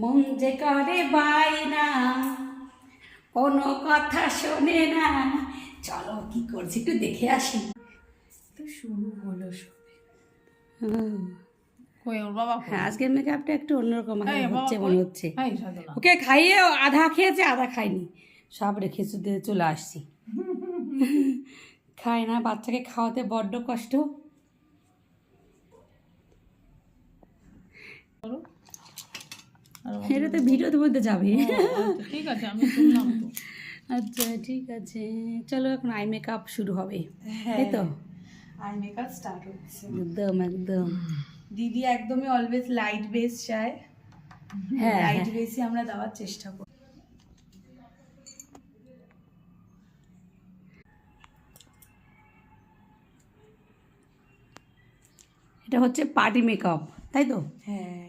মন যে করে বায়না, কোনো কথা শোনে না। চলো কি করছি একটু দেখে আসি। তো শুরু হলো সবে। হুম। কই ওর বাবা কই? হ্যাঁ, আজকের মেকআপটা একটু অন্যরকম এই বাবা হচ্ছে কই? মনে হচ্ছে। এই সাধনা। ওকে খাইয়ে আধা খেয়েছে আধা খায়নি, সব রেখে দিয়ে চলে আসছি। খায় না, বাচ্চাকে খাওয়াতে বড্ড কষ্ট। এটা তো ভিডিওতে বলতে যাবে। আচ্ছা, ঠিক আছে আমি শুনলাম তো। আচ্ছা ঠিক আছে, চলো এখন আই মেকআপ শুরু হবে, তাই তো? আই মেকআপ স্টার্ট হচ্ছে। একদম একদম। দিদি একদমই অলওয়েজ লাইট বেস চায়। হ্যাঁ লাইট হ্যাঁ, বেসই আমরা দেওয়ার চেষ্টা করি। এটা হচ্ছে পার্টি মেকআপ, তাই তো? হ্যাঁ,